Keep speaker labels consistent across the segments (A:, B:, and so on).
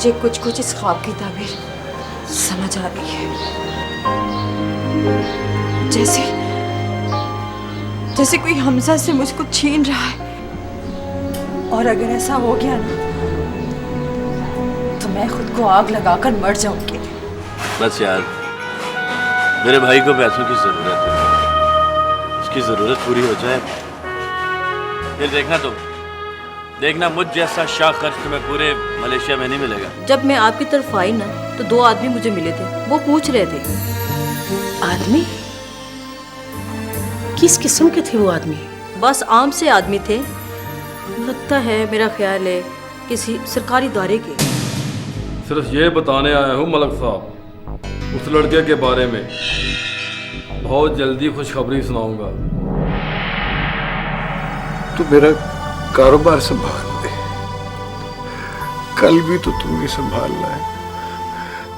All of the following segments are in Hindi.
A: मुझे कुछ कुछ इस ख्वाब की ताबीर समझ आ रही है। जैसे जैसे कोई हमजा से मुझको छीन रहा है, और अगर ऐसा हो गया ना तो मैं खुद को आग लगाकर मर जाऊंगी।
B: बस यार, मेरे भाई को पैसों की जरूरत है, उसकी जरूरत पूरी हो जाए फिर देखना मुझ जैसा शाह खर्च तुम्हें पूरे मलेशिया में नहीं मिलेगा।
C: जब मैं आपकी तरफ आई ना तो 2 आदमी मुझे मिले थे, वो पूछ रहे थे।
D: आदमी? किस किस्म के थे वो आदमी?
C: बस आम से आदमी थे, लगता है, मेरा ख्याल है किसी सरकारी इदारे के।
E: सिर्फ ये बताने आया हूँ मलक साहब, उस लड़के के बारे में बहुत जल्दी खुशखबरी सुनाऊंगा।
F: तो मेरा कारोबार संभाल दे, कल भी तो तू ही संभालना है,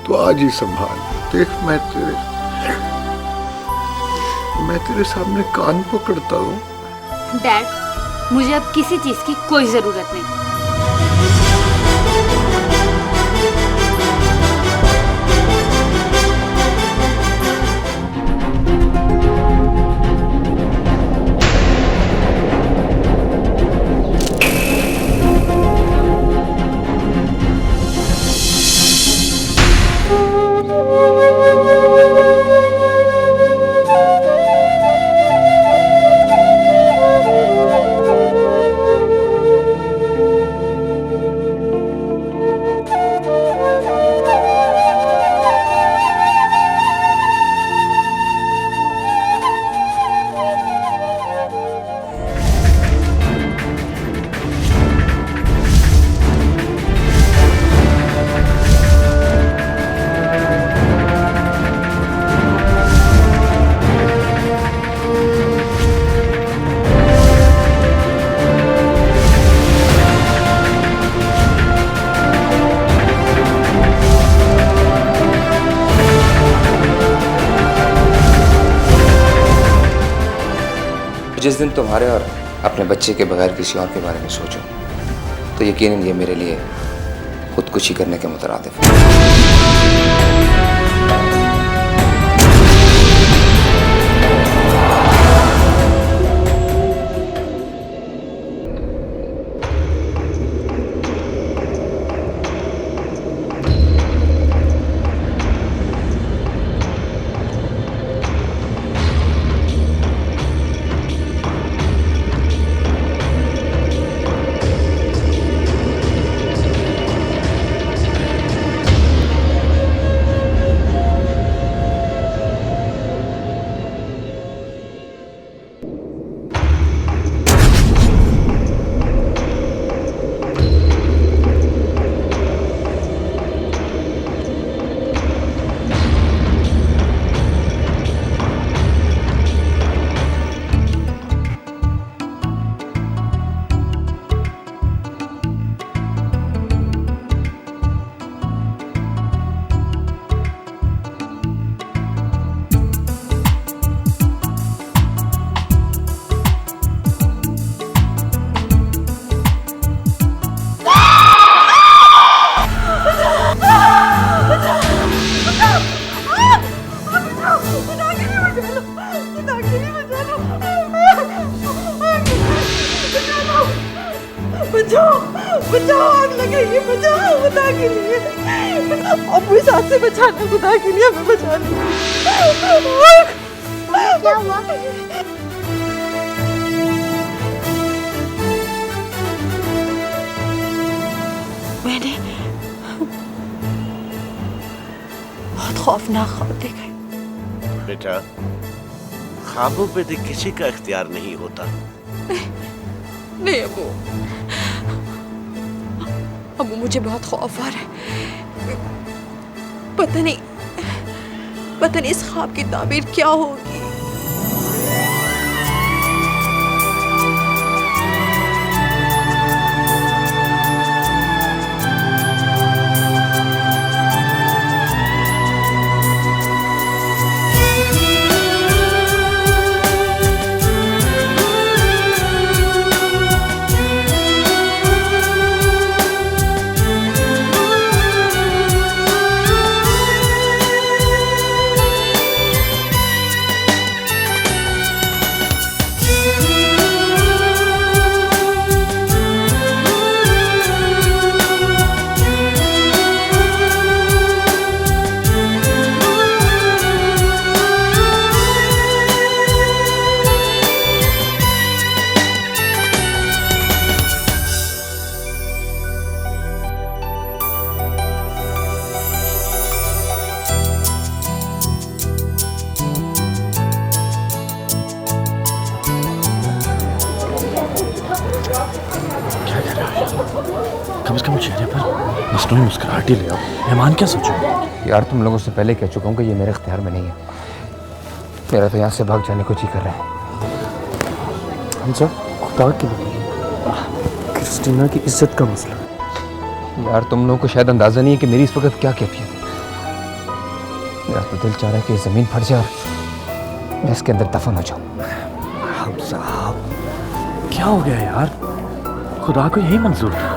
F: तो आज ही संभाल। देख मैं तेरे सामने कान पकड़ता हूँ।
G: डैड, मुझे अब किसी चीज की कोई जरूरत नहीं।
H: जिस दिन तुम्हारे और अपने बच्चे के बगैर किसी और के बारे में सोचो तो यकीनन ये मेरे लिए खुदकुशी करने के मुतरादिफ है।
A: बचाओ, आग लगेगी, बचाओ खुदा के लिए। अबू इस हाथ से बचाना, खुदा के लिए हमें बचाना।
G: क्या हुआ?
A: मैंने बहुत खौफनाक ख्वाब देखा।
B: बेटा, ख्वाबों पे तो किसी का इख्तियार नहीं होता।
A: नहीं अबू मुझे बहुत खौफ आ रहा है। पता नहीं इस ख्वाब की ताबीर क्या होगी।
B: मालकम चेहरे पर मसनूई मुस्कुराहट ही ले आओ। मेहमान क्या सोचेंगे?
H: यार तुम लोगों से पहले कह चुका हूँ कि ये मेरे इख्तियार में नहीं है। मेरा तो यहाँ से भाग जाने को जी कर रहा है।
I: हमजा, खुदा के लिए क्रिस्टीना की इज्जत का मसला।
H: यार तुम लोगों को शायद अंदाजा नहीं है कि मेरी इस वक्त क्या कैफियत है। मेरा तो दिल चाह रहा है कि ज़मीन फट जाए और मैं इसके अंदर दफन हो जाऊँ।
B: हमजा, क्या हो गया यार? खुदा को यही मंजूर था।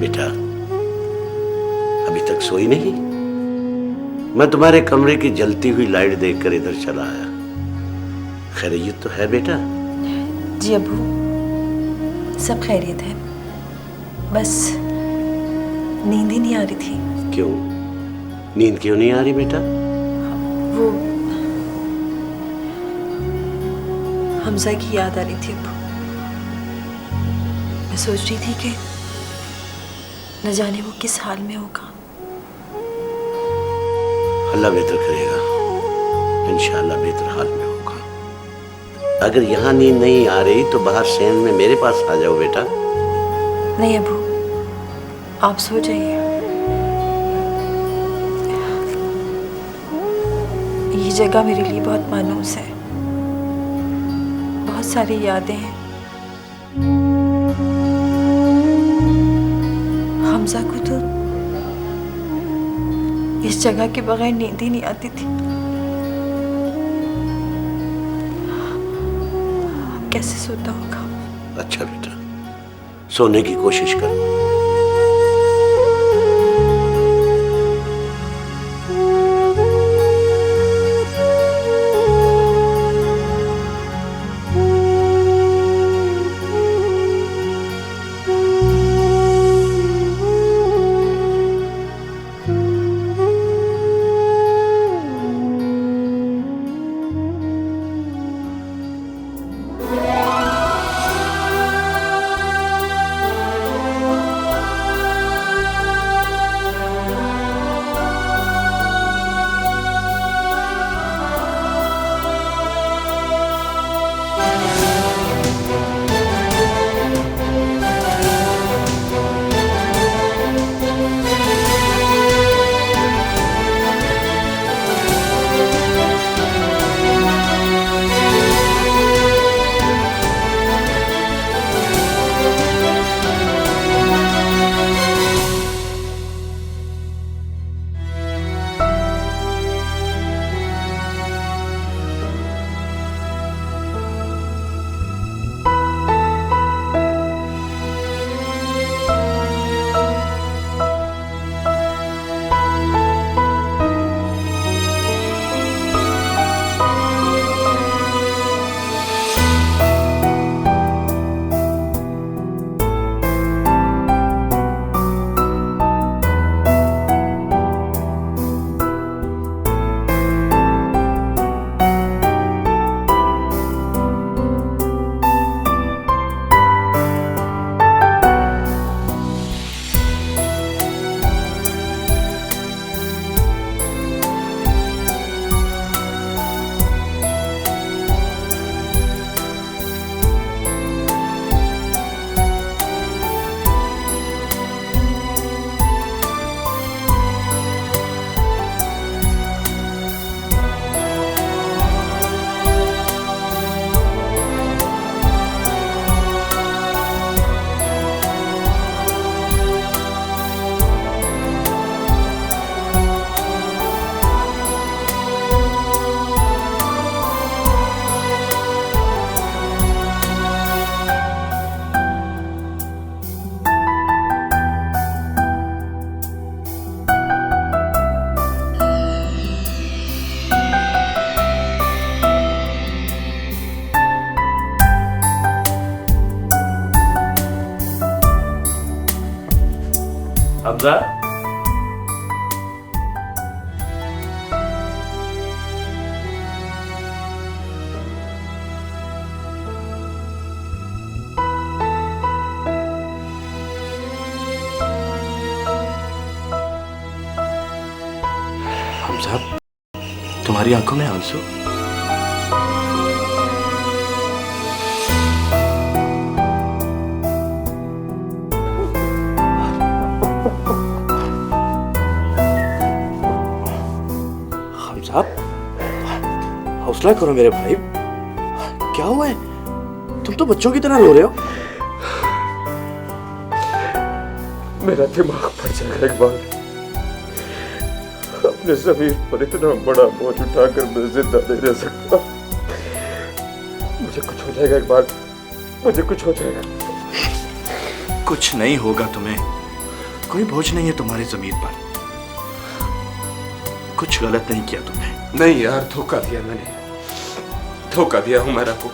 J: बेटा, अभी तक सोई नहीं? मैं तुम्हारे कमरे की जलती हुई लाइट देखकर इधर चला आया। खैरियत तो है बेटा?
A: जी अबू, सब खैरियत है, बस नींद ही नहीं आ रही थी।
J: क्यों? नींद क्यों नहीं आ रही बेटा?
A: वो हमजा की याद आ रही थी अबू। मैं सोच रही थी कि न जाने वो किस हाल में होगा।
J: अल्लाह बेहतर करेगा, इंशाअल्लाह बेहतर हाल में होगा। अगर यहाँ नींद नहीं आ रही तो बाहर सैन में मेरे पास आ जाओ बेटा।
A: नहीं अबू, आप सो जाइए। ये जगह मेरे लिए बहुत मानूस है, बहुत सारी यादें हैं। हमजा को तो इस जगह के बगैर नींद ही नहीं आती थी। कैसे सोता होगा?
J: अच्छा बेटा, सोने की कोशिश करो।
B: हमजा, हमजा, तुम्हारी आंखों में आंसू? हौसला करो मेरे भाई, क्या हुआ है? तुम तो बच्चों की तरह रो रहे हो।
F: मेरा दिमाग फट जाएगा एक बार। अपने जमीर पर इतना बड़ा बोझ उठाकर मैं जिंदा नहीं रह सकता। मुझे कुछ हो जाएगा एक बार, मुझे कुछ हो जाएगा।
B: कुछ नहीं होगा तुम्हें, कोई बोझ नहीं है तुम्हारे जमीर पर। कुछ गलत नहीं किया तुमने।
F: नहीं यार, धोखा दिया मैंने, धोखा दिया हुमैरा को।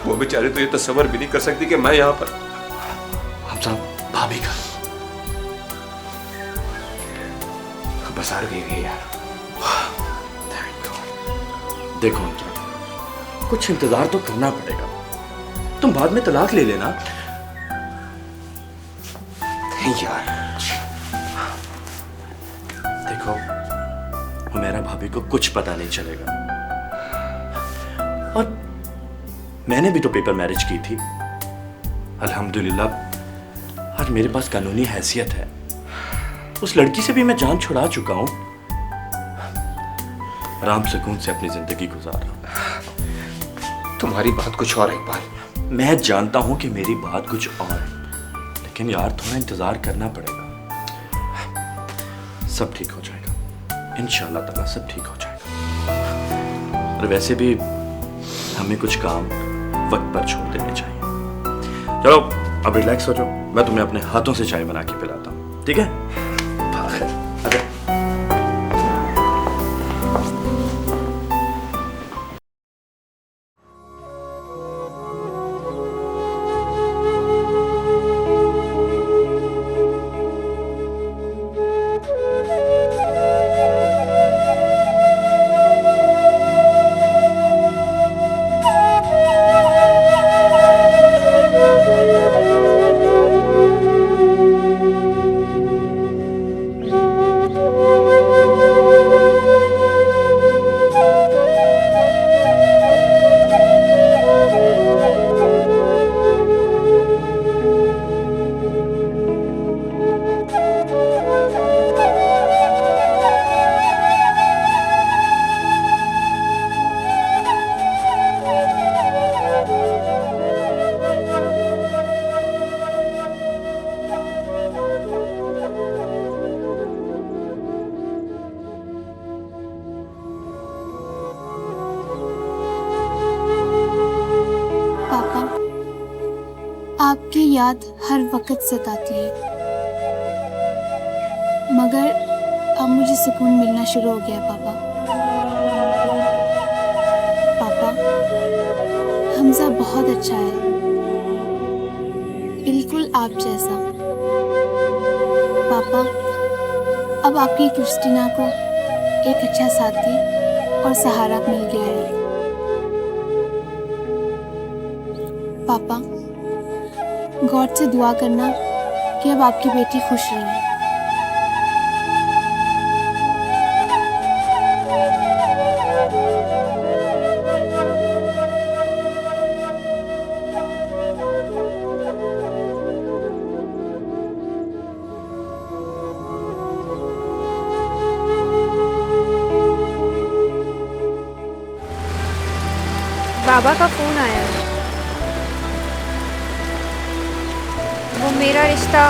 F: वो बेचारे तो ये तस्वर भी नहीं कर सकती कि मैं यहाँ पर।
B: हमजा, भाभी का
F: बाजार गई यार।
B: देखो हमजा, कुछ इंतजार तो करना पड़ेगा। तुम बाद में तलाक ले लेना।
F: नहीं यार,
B: देखो हुमैरा भाभी को कुछ पता नहीं चलेगा। और मैंने भी तो पेपर मैरिज की थी। अल्हम्दुलिल्लाह आज मेरे पास कानूनी हैसियत है। उस लड़की से भी मैं जान छुड़ा चुका हूं। आराम सुकून से अपनी जिंदगी गुजार रहा हूं।
F: तुम्हारी बात कुछ और है इकबाल।
B: मैं जानता हूं कि मेरी बात कुछ और है, लेकिन यार थोड़ा इंतजार करना पड़ेगा। सब ठीक हो जाएगा, इंशाअल्लाह ताला सब ठीक हो जाएगा। और वैसे भी हमें कुछ काम वक्त पर छोड़ देने चाहिए। चलो अब रिलैक्स हो जाओ, मैं तुम्हें अपने हाथों से चाय बना के पिलाता हूँ, ठीक है? अरे
K: आपकी याद हर वक्त सताती है, मगर अब मुझे सुकून मिलना शुरू हो गया पापा। पापा, हमजा बहुत अच्छा है, बिल्कुल आप जैसा। पापा, अब आपकी क्रिस्टीना को एक अच्छा साथी और सहारा मिल गया है। पापा, गॉड से दुआ करना कि अब आपकी बेटी खुश रहे।
A: बाबा का फोन आया है। वो मेरा रिश्ता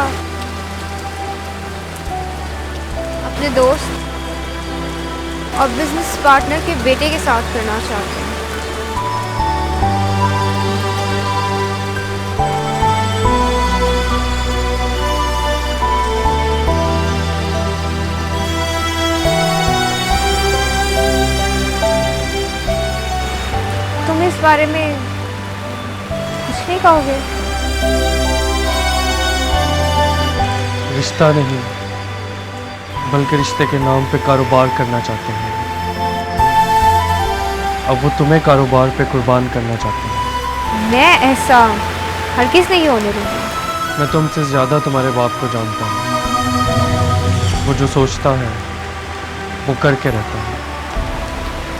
A: अपने दोस्त और बिजनेस पार्टनर के बेटे के साथ करना चाहते हैं। तुम इस बारे में कुछ नहीं कहोगे?
I: रिश्ता नहीं बल्कि रिश्ते के नाम पे कारोबार करना चाहते हैं। अब वो तुम्हें कारोबार पे कुर्बान करना चाहते हैं।
K: मैं ऐसा हरगिज़ नहीं होने दूंगी।
I: मैं तुमसे ज़्यादा तुम्हारे बाप को जानता हूँ। वो जो सोचता है वो करके रहता है।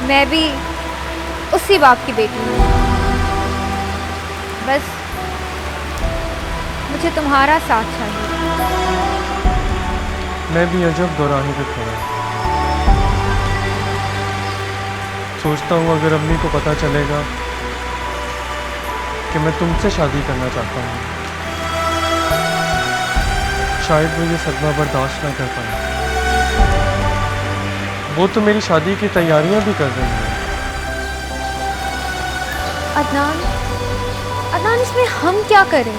K: मैं भी उसी बाप की बेटी हूँ। बस मुझे तुम्हारा साथ चाहिए।
I: मैं भी अजब दोराहे पे खड़ा हूँ। सोचता हूँ अगर अम्मी को पता चलेगा कि मैं तुमसे शादी करना चाहता हूँ, शायद वो ये सदमा बर्दाश्त ना कर पाए। वो तो मेरी शादी की तैयारियां भी कर रही हैं।
K: अदनान, अदनान इसमें हम क्या करें?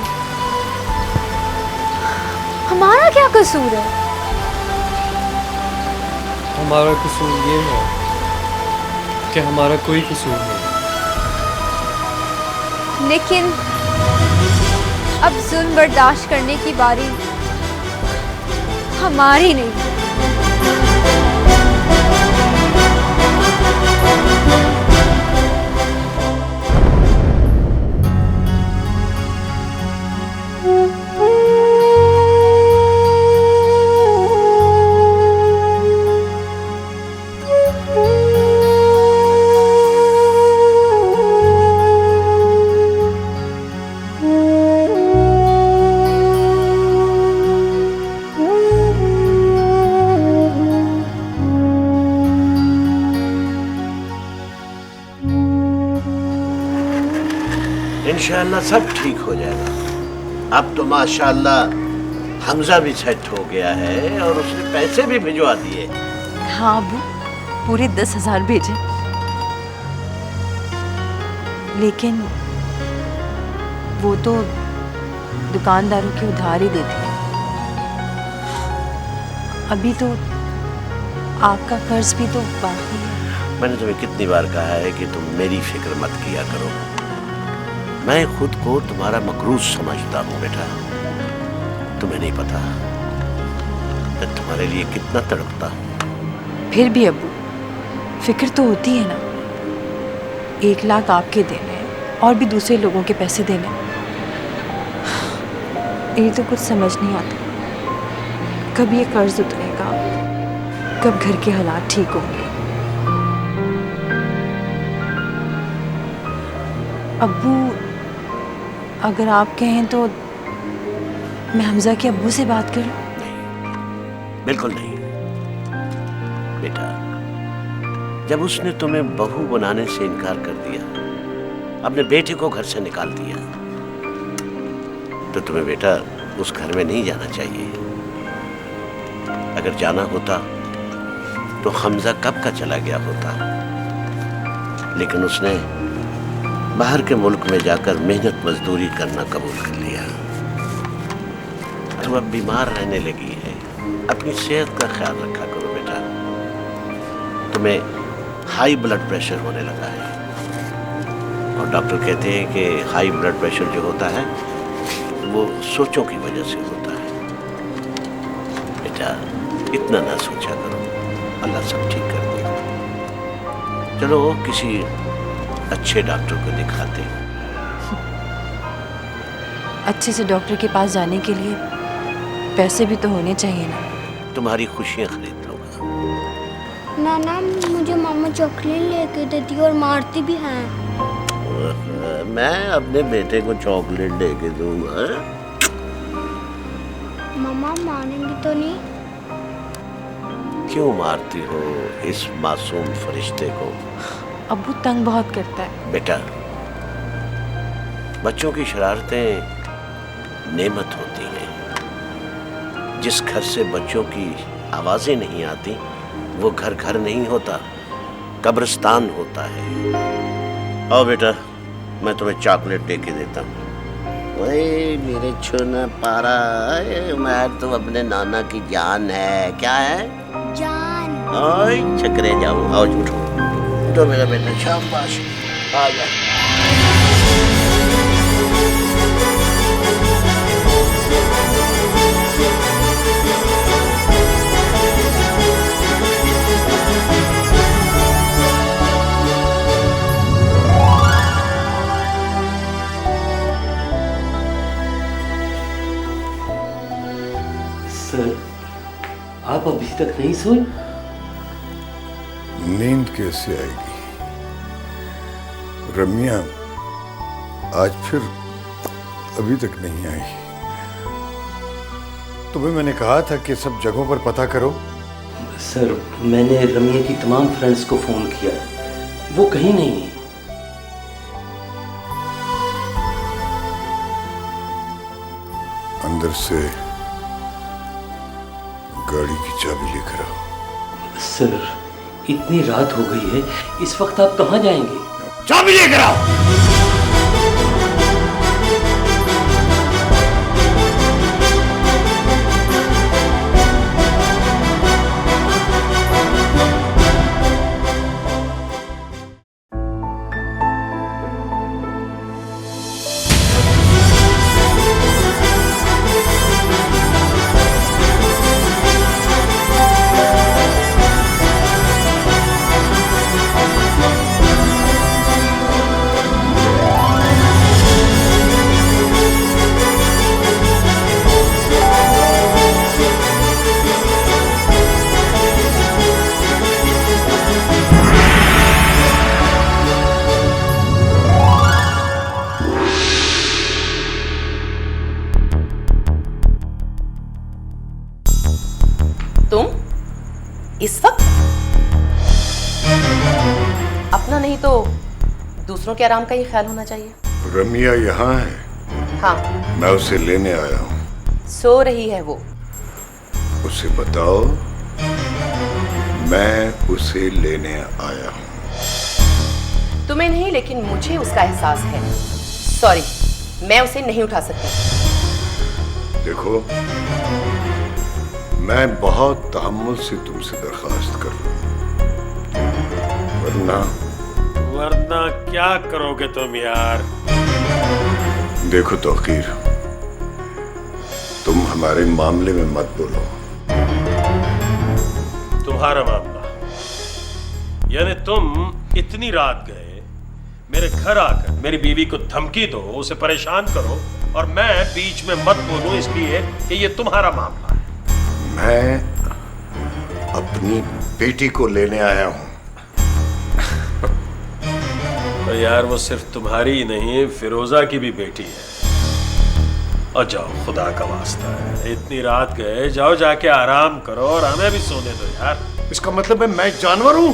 K: हमारा क्या कसूर है?
I: हमारा कसूर ये है कि हमारा कोई कसूर नहीं।
K: लेकिन अब जुल्म बर्दाश्त करने की बारी हमारी नहीं।
J: इंशाअल्लाह सब ठीक हो जाएगा। अब तो माशाअल्लाह हमजा भी सेट हो गया है और उसने पैसे भी भिजवा दिए।
A: हाँ अबू, पूरे 10,000 भेजे। लेकिन वो तो दुकानदारों के उधार ही देते हैं। अभी तो आपका कर्ज भी तो बाकी है।
J: मैंने तुम्हें कितनी बार कहा है कि तुम मेरी फिक्र मत किया करो। मैं खुद को तुम्हारा मकरूज समझता हूँ बेटा। तुम्हें नहीं पता मैं तुम्हारे लिए कितना तड़पता हूँ।
A: फिर भी अबू, फिक्र तो होती है ना। 1 लाख आपके देने और भी दूसरे लोगों के पैसे देने, ये तो कुछ समझ नहीं आता। कब ये कर्ज उतरेगा, कब घर के हालात ठीक होंगे। अब्बू, अगर आप कहें तो मैं हमजा के अब्बू से बात करूं?
J: नहीं, बिल्कुल नहीं बेटा। जब उसने तुम्हें बहू बनाने से इनकार कर दिया, अपने बेटे को घर से निकाल दिया, तो तुम्हें बेटा उस घर में नहीं जाना चाहिए। अगर जाना होता तो हमजा कब का चला गया होता। लेकिन उसने बाहर के मुल्क में जाकर मेहनत मजदूरी करना कबूल कर लिया। तो अब बीमार रहने लगी है। अपनी सेहत का ख्याल रखा करो बेटा। तुम्हें हाई ब्लड प्रेशर होने लगा है और डॉक्टर कहते हैं कि हाई ब्लड प्रेशर जो होता है वो सोचों की वजह से होता है। बेटा इतना ना सोचा करो, अल्लाह सब ठीक कर देगा। चलो किसी अच्छे डॉक्टर को दिखाते हैं।
A: अच्छे से डॉक्टर के पास जाने के लिए पैसे भी तो होने चाहिए ना।
J: तुम्हारी खुशियाँ खरीद लूँगा।
L: नाना, मुझे मामा चॉकलेट लेके देती और मारती भी हैं।
J: मैं अपने बेटे को चॉकलेट लेके दूंगा।
L: मामा मारेंगी तो नहीं?
J: क्यों मारती हो इस मासूम फरिश्ते को?
A: अब्बू तंग बहुत करता है।
J: बेटा बच्चों की शरारतें नेमत होती हैं। जिस घर से बच्चों की आवाजें नहीं आती वो घर घर नहीं होता, कब्रिस्तान होता है। आओ बेटा, मैं तुम्हें चॉकलेट लेके देता हूँ। ओए मेरे छोना पारा, मैं तो अपने नाना की जान है। क्या है?
L: जान।
J: ओए चक्रे जाओ, आओ उठो तो मेरा बेटा, शाबाश, आ जा। आप अभी तक नहीं सोई?
M: नींद कैसे आएगी? रम्या आज फिर अभी तक नहीं आई। तुम्हें मैंने कहा था कि सब जगहों पर पता करो।
J: सर, मैंने रम्या की तमाम फ्रेंड्स को फोन किया, वो कहीं नहीं है।
M: अंदर से गाड़ी की चाबी लेकर आओ।
J: सर, इतनी रात हो गई है, इस वक्त आप कहाँ जाएंगे?
M: चाबी लेकर आओ।
N: इस वक्त अपना नहीं तो दूसरों के आराम का ही ख्याल होना चाहिए।
M: रम्या यहाँ है?
N: हाँ,
M: मैं उसे लेने आया हूँ।
N: सो रही है वो।
M: उसे बताओ मैं उसे लेने आया हूँ।
N: तुम्हें नहीं, लेकिन मुझे उसका एहसास है। सॉरी, मैं उसे नहीं उठा सकती।
M: देखो, मैं बहुत तहम्मुल से तुमसे दरखास्त कर रहा हूं,
O: वरना क्या करोगे तुम यार?
M: देखो तौकीर, तुम हमारे मामले में मत बोलो।
O: तुम्हारा मामला यानी तुम इतनी रात गए मेरे घर आकर मेरी बीवी को धमकी दो, उसे परेशान करो, और मैं बीच में मत बोलूं इसलिए कि ये तुम्हारा मामला है।
M: मैं अपनी बेटी को लेने आया हूं।
O: तो यार वो सिर्फ तुम्हारी ही नहीं, फिरोजा की भी बेटी है। और जाओ, खुदा का वास्ता है, इतनी रात गए, जाओ जाके आराम करो और हमें भी सोने दो यार।
M: इसका मतलब है मैं जानवर हूं?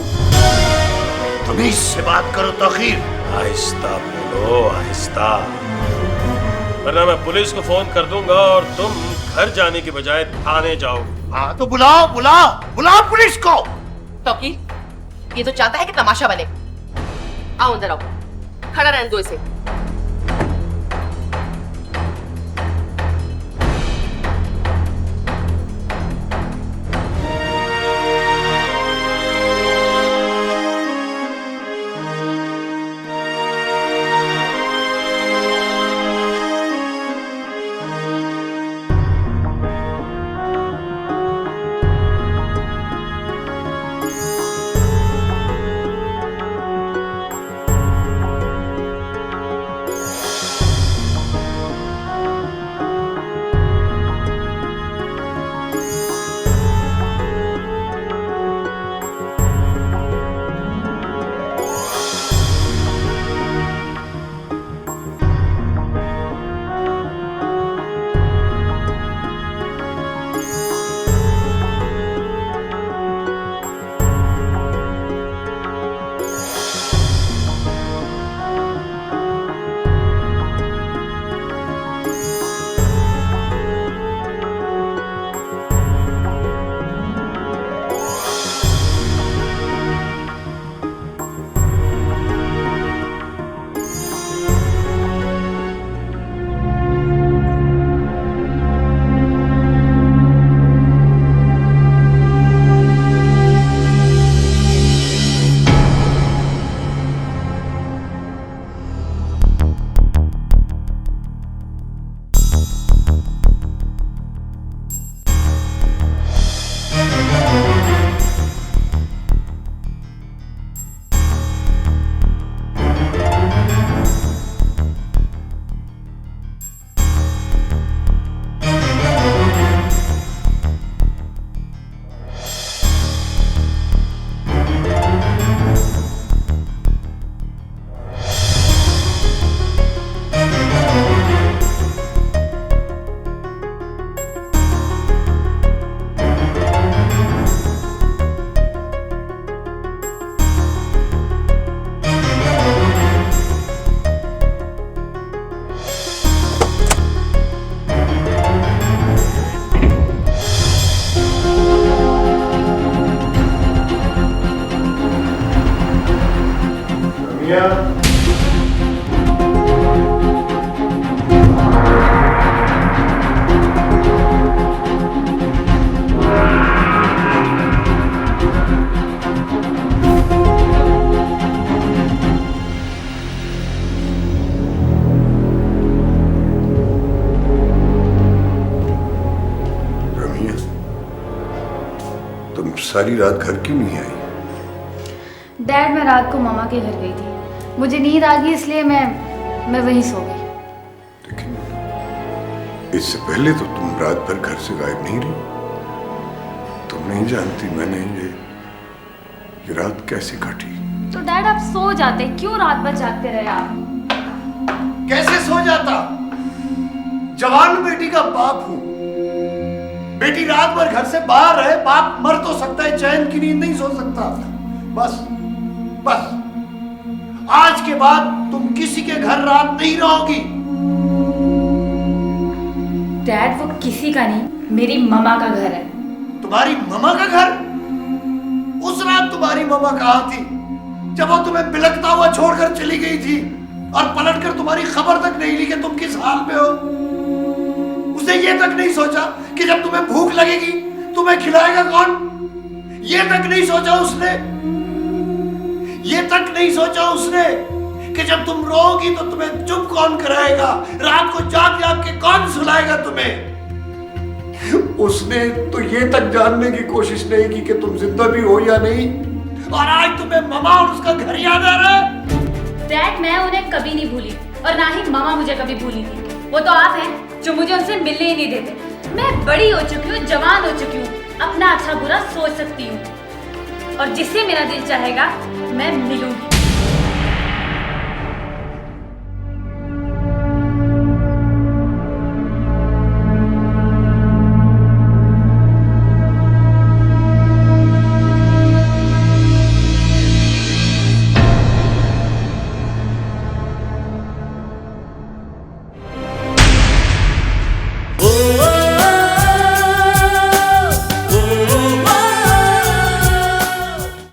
M: तमीज से बात करो तौकीर।
O: आहिस्ता बोलो, आहिस्ता, वरना मैं पुलिस को फोन कर दूंगा और तुम घर जाने के बजाय थाने जाओ।
M: हाँ तो बुलाओ पुलिस को।
N: तौकीर, ये तो चाहता है कि तमाशा बने। आओ अंदर आओ, खड़ा रहने दो इसे।
M: सारी रात घर क्यों नहीं आई?
G: डैड, मैं रात को मामा के घर गई थी। मुझे नींद आ गई इसलिए मैं वहीं सो गई।
M: इससे पहले तो तुम रात भर घर से गायब नहीं रही। तुम नहीं जानती मैंने ये रात कैसे काटी।
G: तो डैड आप सो जाते, क्यों रात भर जागते रहे आप?
P: कैसे सो जाता? जवान बेटी का बाप हूं। बेटी रात भर घर से बाहर रहे, बाप मर तो सकता है, चैन की नींद नहीं सो सकता। बस बस आज के बाद तुम किसी के घर रात नहीं रहोगी।
G: डैड वो किसी का नहीं, मेरी मम्मा का घर है।
P: तुम्हारी मम्मा का घर? उस रात तुम्हारी मम्मा कहां थी जब वो तुम्हें बिलखता हुआ छोड़कर चली गई थी और पलटकर तुम्हारी खबर तक नहीं ली कि तुम किस हाल में हो? उसने ये तक नहीं सोचा कि जब तुम्हें भूख लगेगी तुम्हें खिलाएगा कौन? ये तक नहीं सोचा उसने। ये तक नहीं सोचा उसने कि जब तुम रोओगी तो तुम्हें चुप कौन कराएगा, रात को जाग जाग के कौन सुलाएगा तुम्हें? उसने तो ये तक जानने की कोशिश नहीं की कि तुम जिंदा भी हो या नहीं, और आज तुम्हें मामा और उसका घर याद आ रहा है।
G: डैड मैं उन्हें कभी नहीं भूली और ना ही मामा मुझे कभी भूली थी। वो तो आप हैं जो मुझे उनसे मिलने ही नहीं देते। मैं बड़ी हो चुकी हूँ, जवान हो चुकी हूँ, अपना अच्छा बुरा सोच सकती हूँ और जिससे मेरा दिल चाहेगा मैं मिलूंगी।